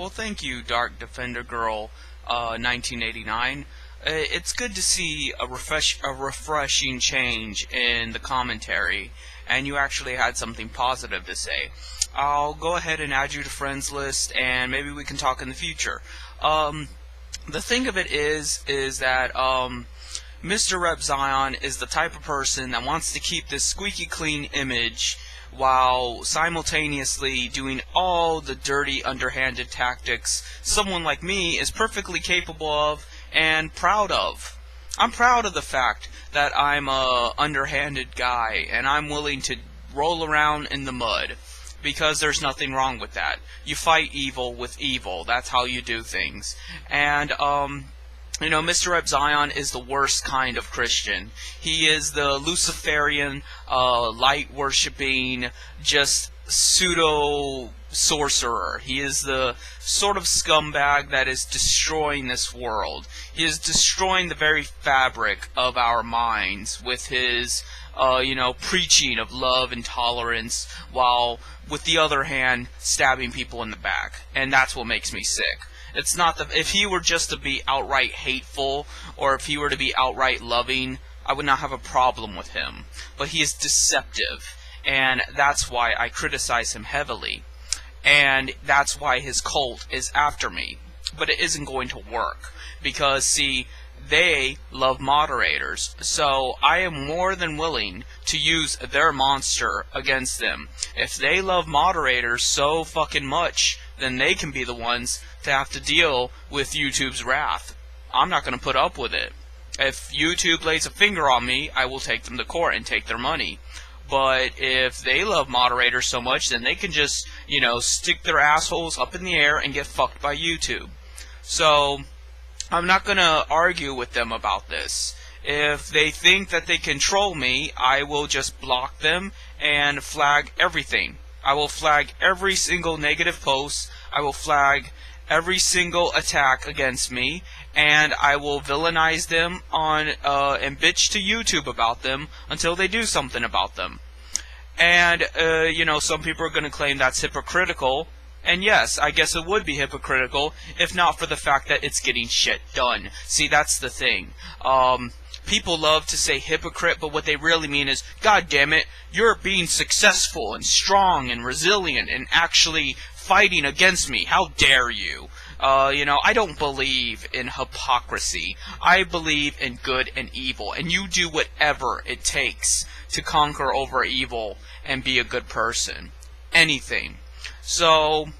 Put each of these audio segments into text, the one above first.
Well, thank you, Dark Defender Girl, 1989. It's good to see a refreshing change in the commentary, and you actually had something positive to say. I'll go ahead and add you to friends list, and maybe we can talk in the future. The thing of it is that Mr. Rep Zion is the type of person that wants to keep this squeaky clean image while simultaneously doing all the dirty, underhanded tactics someone like me is perfectly capable of and proud of. I'm proud of the fact that I'm a underhanded guy and I'm willing to roll around in the mud, because there's nothing wrong with that. You fight evil with evil. That's how you do things. And Mr. Rep Zion is the worst kind of Christian. He is the Luciferian, light-worshipping, just pseudo-sorcerer. He is the sort of scumbag that is destroying this world. He is destroying the very fabric of our minds with his, preaching of love and tolerance, while, with the other hand, stabbing people in the back. And that's what makes me sick. It's not if he were just to be outright hateful, or if he were to be outright loving, I would not have a problem with him. But he is deceptive, and that's why I criticize him heavily. And that's why his cult is after me. But it isn't going to work, because, see, they love moderators, so I am more than willing to use their monster against them. If they love moderators so fucking much, then they can be the ones to have to deal with YouTube's wrath. I'm not going to put up with it. If YouTube lays a finger on me, I will take them to court and take their money. But if they love moderators so much, then they can just, stick their assholes up in the air and get fucked by YouTube. So, I'm not going to argue with them about this. If they think that they control me, I will just block them and flag everything. I will flag every single negative post. I will flag every single attack against me, and I will villainize them and bitch to YouTube about them until they do something about them. And, some people are going to claim that's hypocritical. And yes, I guess it would be hypocritical, if not for the fact that it's getting shit done. See, that's the thing. People love to say hypocrite, but what they really mean is, God damn it, you're being successful and strong and resilient and actually fighting against me. How dare you? I don't believe in hypocrisy. I believe in good and evil, and you do whatever it takes to conquer over evil and be a good person. Anything. So,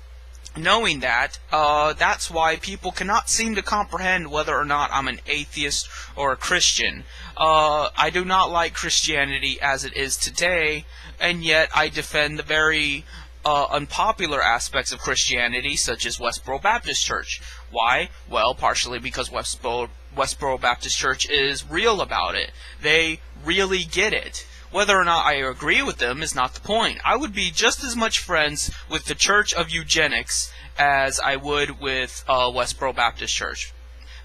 knowing that, that's why people cannot seem to comprehend whether or not I'm an atheist or a Christian. I do not like Christianity as it is today, and yet I defend the very unpopular aspects of Christianity, such as Westboro Baptist Church. Why? Well, partially because Westboro Baptist Church is real about it. They really get it. Whether or not I agree with them is not the point. I would be just as much friends with the Church of Eugenics as I would with Westboro Baptist Church.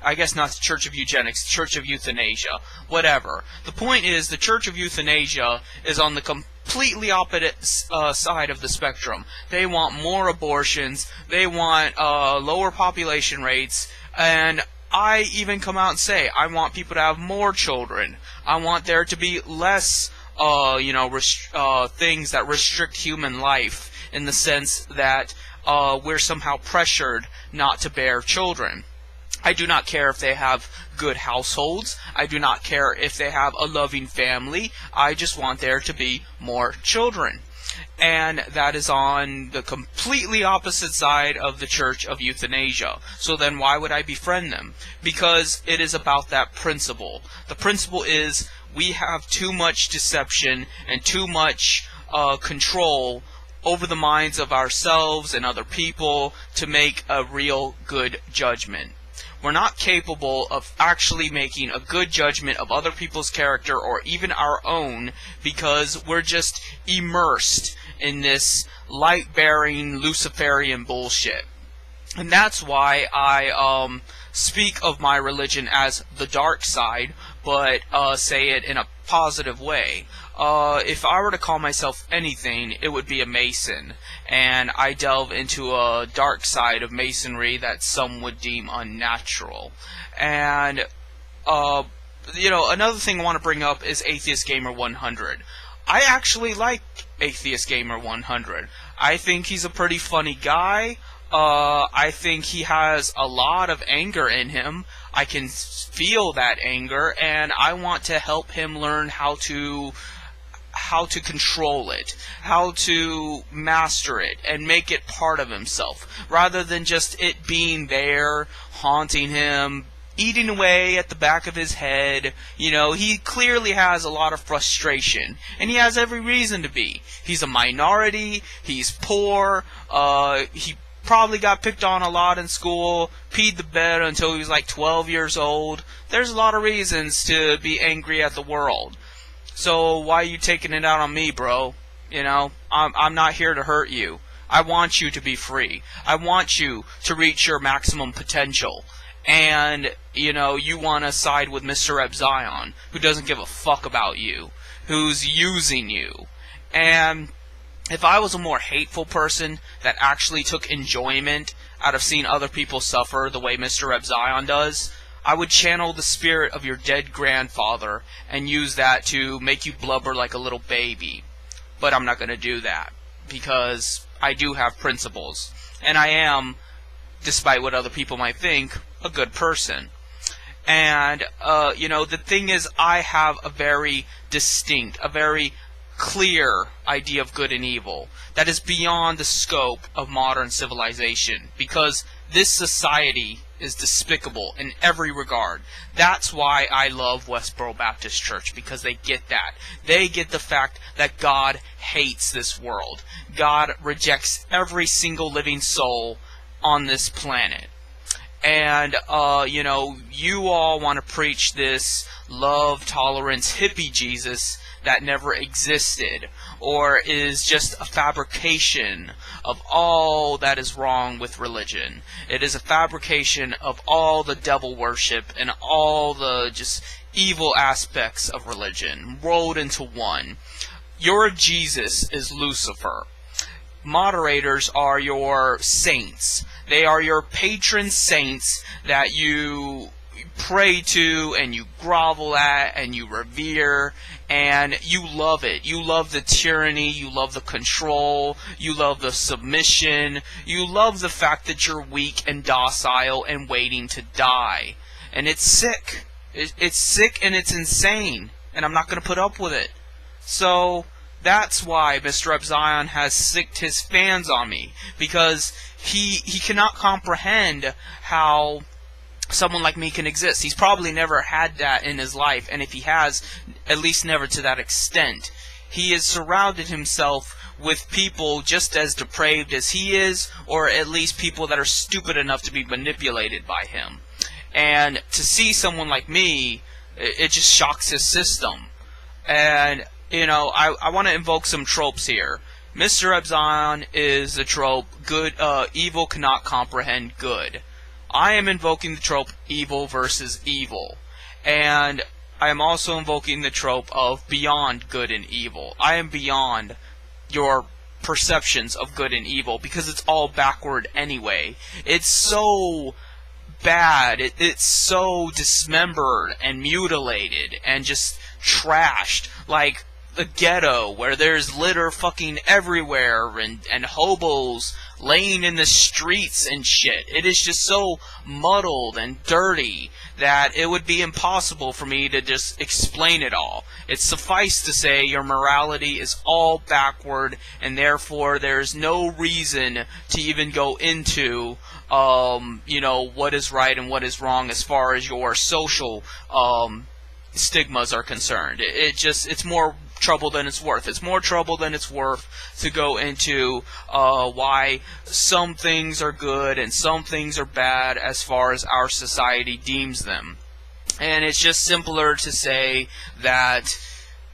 I guess not the Church of Eugenics, Church of Euthanasia, whatever. The point is, the Church of Euthanasia is on the completely opposite side of the spectrum. They want more abortions, they want lower population rates, and I even come out and say, I want people to have more children. I want there to be less things that restrict human life, in the sense that we're somehow pressured not to bear children. I do not care if they have good households. I do not care if they have a loving family. I just want there to be more children. And that is on the completely opposite side of the Church of Euthanasia. So then why would I befriend them? Because it is about that principle. The principle is, we have too much deception and too much control over the minds of ourselves and other people to make a real good judgment. We're not capable of actually making a good judgment of other people's character or even our own, because we're just immersed in this light-bearing Luciferian bullshit. And that's why I speak of my religion as the dark side, but say it in a positive way. If I were to call myself anything, it would be a Mason, and I delve into a dark side of Masonry that some would deem unnatural. And another thing I want to bring up is Atheist Gamer 100. I actually like Atheist Gamer 100. I think he's a pretty funny guy. I think he has a lot of anger in him. I can feel that anger, and I want to help him learn how to control it, how to master it, and make it part of himself, rather than just it being there, haunting him, eating away at the back of his head. He clearly has a lot of frustration, and he has every reason to be. He's a minority, he's poor, he probably got picked on a lot in school, peed the bed until he was like 12 years old. There's a lot of reasons to be angry at the world. So why are you taking it out on me, bro? I'm not here to hurt you. I want you to be free. I want you to reach your maximum potential. And, you want to side with Mr. Epzion, who doesn't give a fuck about you, who's using you. And if I was a more hateful person that actually took enjoyment out of seeing other people suffer the way Mr. Epzion does, I would channel the spirit of your dead grandfather and use that to make you blubber like a little baby. But I'm not going to do that, because I do have principles. And I am, despite what other people might think, a good person. And, the thing is, I have a very distinct, a very clear idea of good and evil that is beyond the scope of modern civilization, because this society is despicable in every regard. That's why I love Westboro Baptist Church, because they get that. They get the fact that God hates this world. God rejects every single living soul on this planet. And, you all want to preach this love, tolerance, hippie Jesus that never existed, or is just a fabrication of all that is wrong with religion. It is a fabrication of all the devil worship and all the just evil aspects of religion rolled into one. Your Jesus is Lucifer. Moderators are your saints. They are your patron saints that you pray to and you grovel at and you revere, and you love it. You love the tyranny, you love the control, you love the submission, you love the fact that you're weak and docile and waiting to die. And it's sick. It's sick and it's insane, and I'm not going to put up with it. So that's why Mr. Epzion has sicked his fans on me, because he cannot comprehend how someone like me can exist. He's probably never had that in his life, and if he has, at least never to that extent. He has surrounded himself with people just as depraved as he is, or at least people that are stupid enough to be manipulated by him. And to see someone like me, it just shocks his system. And, I want to invoke some tropes here. Mr. Epzion is the trope, evil cannot comprehend good. I am invoking the trope evil versus evil. And I am also invoking the trope of beyond good and evil. I am beyond your perceptions of good and evil, because it's all backward anyway. It's so bad. It's so dismembered and mutilated and just trashed. Like the ghetto, where there's litter fucking everywhere and hobos laying in the streets and shit. It is just so muddled and dirty that it would be impossible for me to just explain it all. It's suffice to say your morality is all backward, and therefore there's no reason to even go into what is right and what is wrong as far as your social stigmas are concerned. It's more trouble than it's worth. It's more trouble than it's worth to go into why some things are good and some things are bad as far as our society deems them. And it's just simpler to say that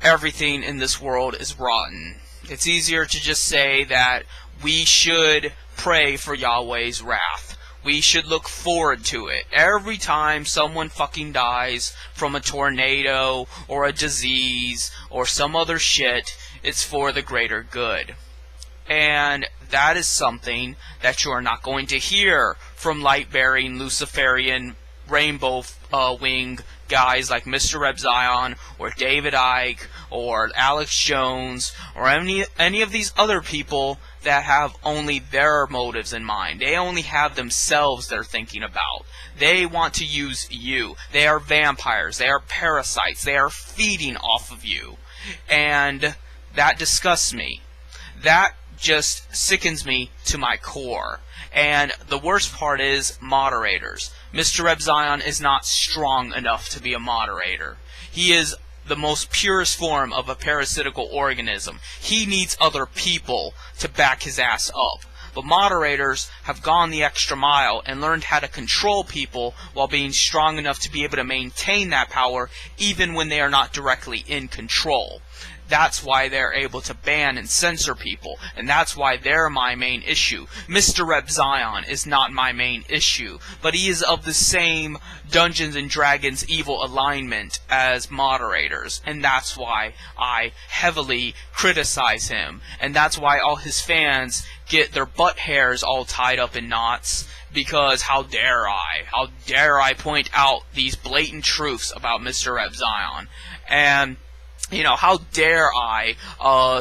everything in this world is rotten. It's easier to just say that we should pray for Yahweh's wrath. We should look forward to it. Every time someone fucking dies from a tornado or a disease or some other shit, it's for the greater good. And that is something that you are not going to hear from light-bearing, Luciferian, rainbow wing guys like Mr. Reb Zion or David Icke or Alex Jones or any of these other people that have only their motives in mind. They only have themselves they're thinking about. They want to use you. They are vampires. They are parasites. They are feeding off of you. And that disgusts me. That just sickens me to my core. And the worst part is moderators. Mr. Reb Zion is not strong enough to be a moderator. He is the most purest form of a parasitical organism. He needs other people to back his ass up. But moderators have gone the extra mile and learned how to control people while being strong enough to be able to maintain that power even when they are not directly in control. That's why they're able to ban and censor people, and that's why they're my main issue. Mr. Reb Zion is not my main issue, but he is of the same Dungeons & Dragons evil alignment as moderators, and that's why I heavily criticize him, and that's why all his fans get their butt hairs all tied up in knots, because how dare I point out these blatant truths about Mr. Reb Zion, and how dare I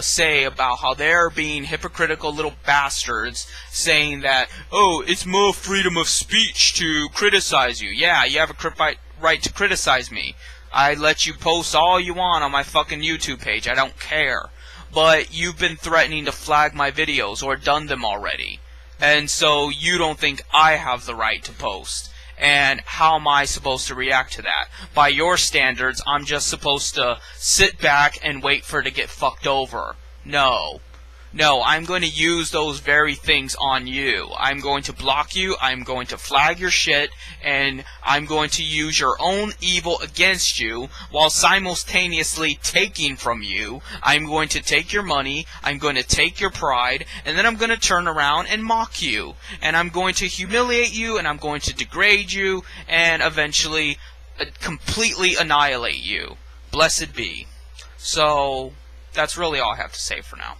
say about how they're being hypocritical little bastards saying that, oh, it's more freedom of speech to criticize you. Yeah, you have a right to criticize me. I let you post all you want on my fucking YouTube page. I don't care. But you've been threatening to flag my videos or done them already. And so you don't think I have the right to post. And how am I supposed to react to that? By your standards, I'm just supposed to sit back and wait for it to get fucked over. No. No, I'm going to use those very things on you. I'm going to block you, I'm going to flag your shit, and I'm going to use your own evil against you while simultaneously taking from you. I'm going to take your money, I'm going to take your pride, and then I'm going to turn around and mock you. And I'm going to humiliate you, and I'm going to degrade you, and eventually completely annihilate you. Blessed be. So, that's really all I have to say for now.